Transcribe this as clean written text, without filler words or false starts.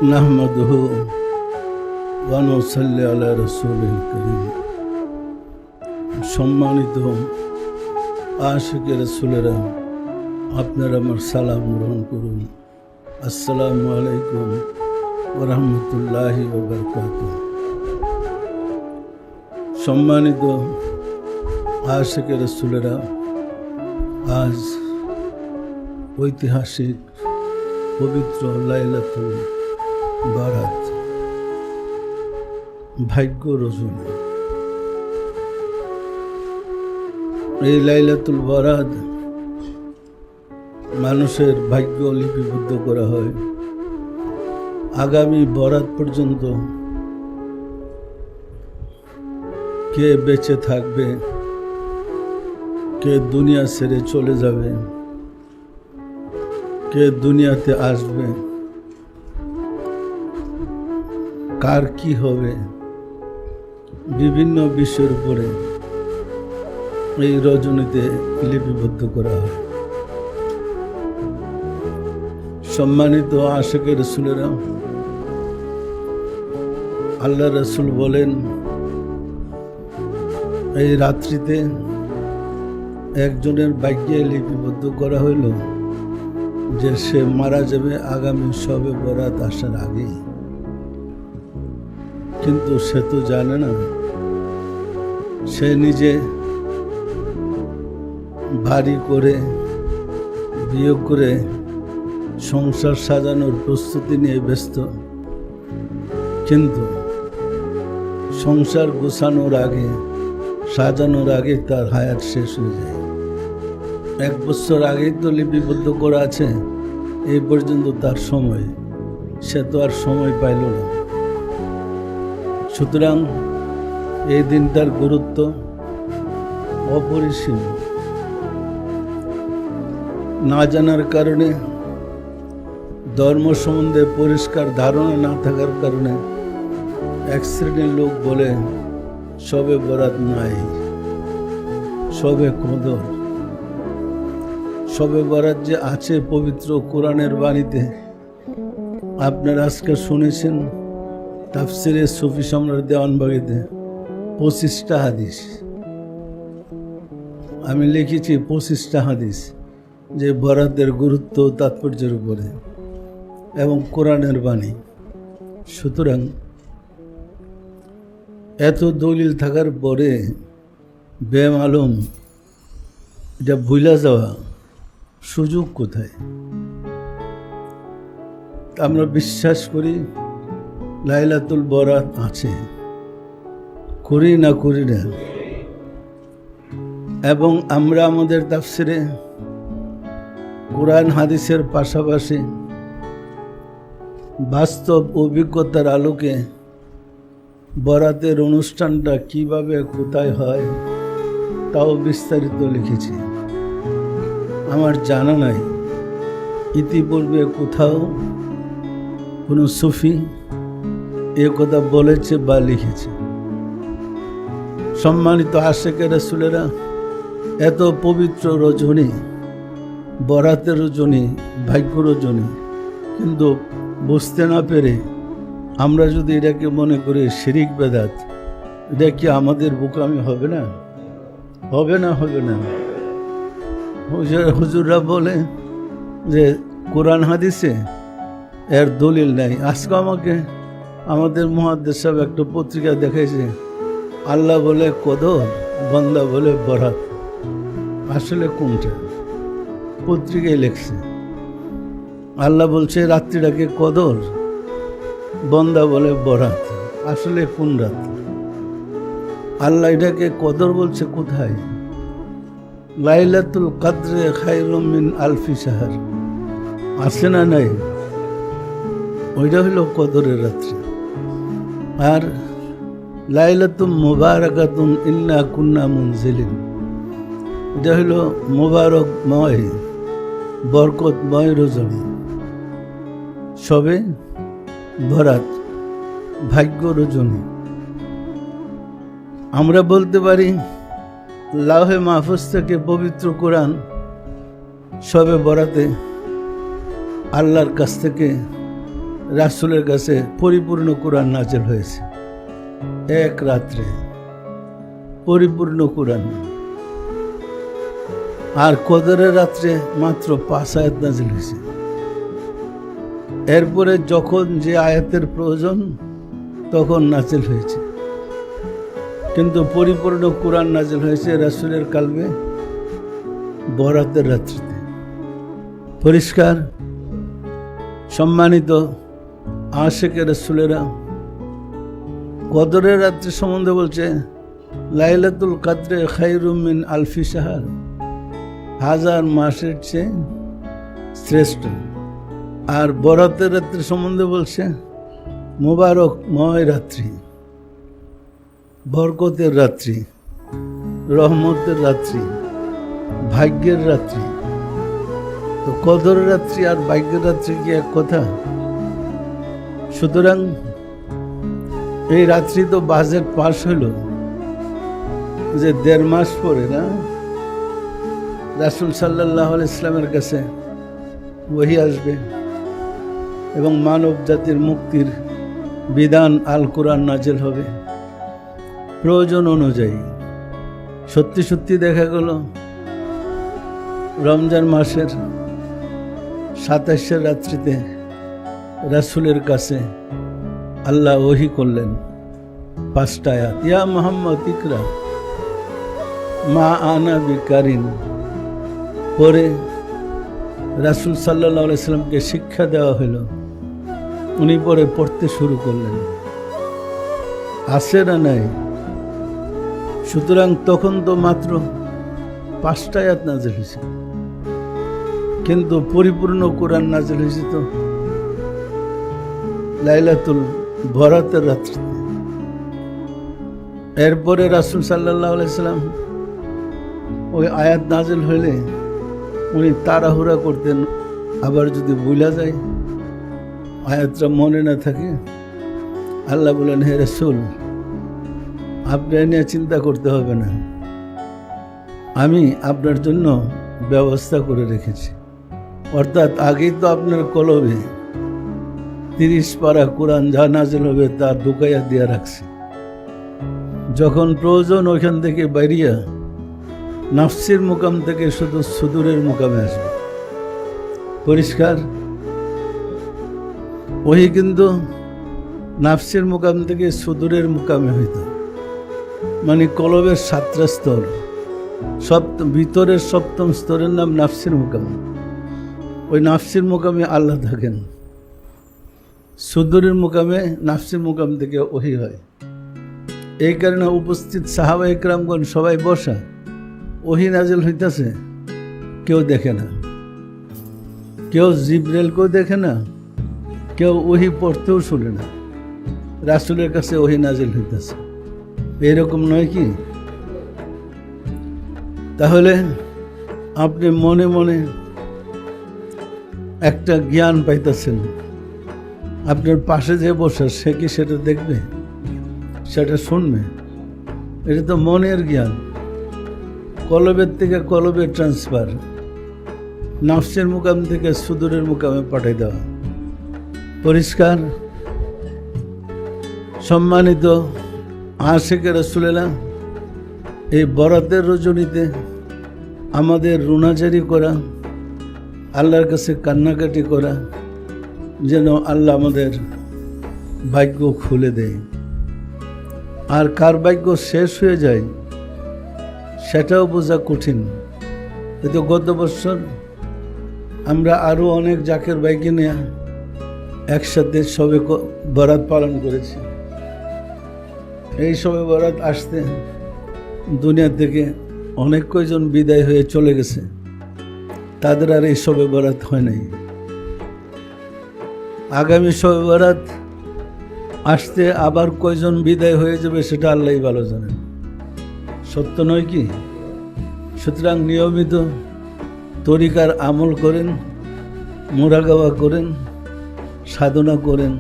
নাহমাদুহু ওয়া নুসাল্লি আলা রাসূলিল কারীম। সম্মানিত আশিকে রাসূলেরা, আপনারা আমার সালাম গ্রহণ করুন। আসসালামু আলাইকুম ওয়া রাহমাতুল্লাহি ওয়া বারাকাতুহু। সম্মানিত আশিকে রাসূলেরা, আজ ঐতিহাসিক পবিত্র লাইলাতুল বারাত, ভাগ্য রজনী। এই লাইলাতুল বারাত মানুষের ভাগ্য লিপিবদ্ধ করা হয়। আগামী বরাত পর্যন্ত কে বেঁচে থাকবে, কে দুনিয়া ছেড়ে চলে যাবে, কে দুনিয়াতে আসবে, কার কি হবে, বিভিন্ন বিষয়ের উপরে এই রজনীতে লিপিবদ্ধ করা হয়। সম্মানিত আশিকে রাসূলেরা, আল্লাহ রাসূল বলেন, এই রাত্রিতে একজনের ভাগ্যে লিপিবদ্ধ করা হইল যে সে মারা যাবে আগামী শবে বরাত আসার আগেই। কিন্তু সে তো জানে না, সে নিজে বাড়ি করে বিয়ে করে সংসার সাজানোর প্রস্তুতি নিয়ে ব্যস্ত। কিন্তু সংসার গোছানোর আগে, সাজানোর আগে তার হায়াত শেষ হয়ে যায়। 1 বছর আগেই তো লিপিবদ্ধ করা আছে, এই পর্যন্ত তার সময়, সে তো আর সময় পাইল না। সুতরাং এই দিনটার গুরুত্ব অপরিসীম। না জানার কারণে, ধর্ম সম্বন্ধে পরিষ্কার ধারণা না থাকার কারণে এক শ্রেণীর লোক বলে শবে বরাত নাই, শবে কদর। শবে বরাত যে আছে পবিত্র কোরআনের বাণীতে, আপনারা আজকে শুনেছেন তাফসিরে সুফি সম্রাট দেওয়ানবাগীতে 25টা হাদিস। আমি লিখেছি 25টা হাদিস যে বরাতের গুরুত্ব তাৎপর্যের উপরে এবং কোরআনের বাণী। সুতরাং এত দলিল থাকার পরে বেমালুম এটা ভুলা যাওয়া সুযোগ কোথায়? আমরা বিশ্বাস করি লাইলাতুল বারাত আছে, করি না করি না। এবং আমরা আমাদের তাফসিরে কোরআন হাদিসের পাশাপাশি বাস্তব অভিজ্ঞতার আলোকে বরাতের অনুষ্ঠানটা কিভাবে কোথায় হয় তাও বিস্তারিত লিখেছি। আমার জানা নাই ইতিপূর্বে কোথাও কোনো সুফি এ কথা বলেছে বা লিখেছে। সম্মানিত আশিকে রাসূলেরা, এত পবিত্র রজনী, বরাতের রজনী, ভাগ্য রজনী, কিন্তু বুঝতে না পেরে আমরা যদি এটাকে মনে করি শিরিক বেদাত, এটা কি আমাদের বোকামি হবে না? হবে না, হবে না। হুজুররা বলে যে কোরআন হাদিসে এর দলিল নাই। আজকে আমাকে আমাদের মুহাদ্দিস সাহেব একটা পত্রিকা দেখাইছে, আল্লাহ বলে কদর, বান্দা বলে বরাত। আসলে কোনটা? পত্রিকায় লেখছে আল্লাহ বলছে রাত্রিটাকে কদর, বান্দা বলে বরাত। আসলে কোন রাত? আল্লাহ এটাকে কদর বলছে কোথায়? লাইলাতুল কদরে খায়রুম মিন আলফি শাহর আছে না নাই? ওইটা হলো কদরের রাত্রি। আর লাইলাতুল মুবারাকাতুন ইন্না কুন্না মুনজিলিন, এটা হলো মুবারকময়, বরকতময় রজনী। শবে বরাত, ভাগ্য রজনী। আমরা বলতে পারি লাউহে মাহফুজ থেকে পবিত্র কোরআন শবে বরাতে আল্লাহর কাছ থেকে রাসূলের কাছে পরিপূর্ণ কোরআন নাযিল হয়েছে। এক রাত্রে পরিপূর্ণ কোরআন। আর কদরের রাত্রে মাত্র 5 আয়াত নাযিল হয়েছে। এরপরে যখন যে আয়াতের প্রয়োজন তখন নাযিল হয়েছে, কিন্তু পরিপূর্ণ কোরআন নাযিল হয়েছে রাসূলের কালবে বরাতের রাত্রিতে। পরিষ্কার। সম্মানিত আশিকে রাসূলেরা, কদরের রাত্রি সম্বন্ধে বলছে লাইলাতুল কদরে খায়রুম মিন আলফি শাহর, 1000 মাসের চেয়ে শ্রেষ্ঠ। আর বরাতের রাত্রি সম্বন্ধে বলছে মোবারকময় রাত্রি, বরকতের রাত্রি, রহমতের রাত্রি, ভাগ্যের রাত্রি। তো কদরের রাত্রি আর ভাগ্যের রাত্রি কি এক কথা? সুতরাং এই রাত্রি তো বাজেট পাস হইল যে 1.5 মাস পরে না রাসূল সাল্লাল্লাহু আলাইহি ইসলামের কাছে ওহী আসবে এবং মানব জাতির মুক্তির বিধান আল কোরআন নাযিল হবে প্রয়োজন অনুযায়ী। সত্যি সত্যি দেখা গেল রমজান মাসের 27 রাত্রিতে রাসূলের কাছে আল্লাহ ওহী করলেন 5টা আয়াত। ইয়া মুহাম্মদ ইকরা মা আনা বিকারিন। পরে রাসূল সাল্লাল্লাহু আলাইহি সাল্লামকে শিক্ষা দেওয়া হলো, উনি পরে পড়তে শুরু করলেন। আছে না নাই? সুতরাং তখন তো মাত্র 5টা আয়াত নাযিল হয়েছে, কিন্তু পরিপূর্ণ কোরআন নাযিল হয়েছে তো লাইলাতুল বরাতের রাত্রিতে। এরপরে রাসূল সাল্লাল্লাহু আলাইহি সাল্লাম ওই আয়াত নাযিল হইলে উনি তাড়াহুড়া করতেন, আবার যদি ভুলা যায়, আয়াতটা মনে না থাকে, আল্লাহ বলেন হে রাসূল আপনি নিয়ে চিন্তা করতে হবে না, আমি আপনার জন্য ব্যবস্থা করে রেখেছি। অর্থাৎ আগেই তো আপনার কলবে 30 পারা কোরআন যা নাযিল হবে তা ঢুকাইয়া দিয়া রাখছে। যখন প্রয়োজন ওইখান থেকে বাইরিয়া নাফসির মুকাম থেকে শুধু সুদূরের মুকামে আসবে। পরিষ্কার। ওই কিন্তু নাফসির মুকাম থেকে সুদূরের মুকামে হইত, মানে কলবের 7টা স্তর, ভিতরের 7ম স্তরের নাম নাফসির মুকাম। ওই নাফসির মুকামে আল্লাহ থাকেন, সুদূরের মুকামে নাফসির মুকাম থেকে ওহী হয়। এই কারণে উপস্থিত সাহাবা ইকরামগণ সবাই বসা, ওহী নাযিল হইতেছে, কেউ দেখে না, কেউ জিবরাইলকেও দেখে না, কেউ ওহী পড়তেও শুনে না, রাসূলের কাছে ওহী নাযিল হইতেছে। এরকম নয় কি? তাহলে আপনি মনে মনে একটা জ্ঞান পাইতেছেন, আপনার পাশে যে বসে সে কি সেটা দেখবে, সেটা শুনবে? এটা তো মনের জ্ঞান, কলবের থেকে কলবের ট্রান্সফার, নাফসের মুকাম থেকে সুদূরের মুকামে পাঠিয়ে দেওয়া। পরিষ্কার। সম্মানিত আশিকে রাসূলুল্লাহ, এই বরাতের রজনীতে আমাদের রুনাজারি করা, আল্লাহর কাছে কান্নাকাটি করা, যেন আল্লাহ আমাদের ভাগ্য খুলে দেয়। আর কার ভাগ্য শেষ হয়ে যায় সেটাও বোঝা কঠিন। কিন্তু গত বছর আমরা আরও অনেক জাকের ভাইকে নিয়ে একসাথে সবে বরাত পালন করেছি। এই সবে বরাত আসতে দুনিয়া থেকে অনেক কয়জন বিদায় হয়ে চলে গেছে, তাদের আর এই সবে বরাত হয় নাই। আগামী সবে বরাত আসতে আবার কয়জন বিদায় হয়ে যাবে সেটা আল্লাহই ভালো জানেন, সত্য নয় কি? সুতরাং নিয়মিত তরিকার আমল করেন, মুরাকাবা করেন, সাধনা করেন।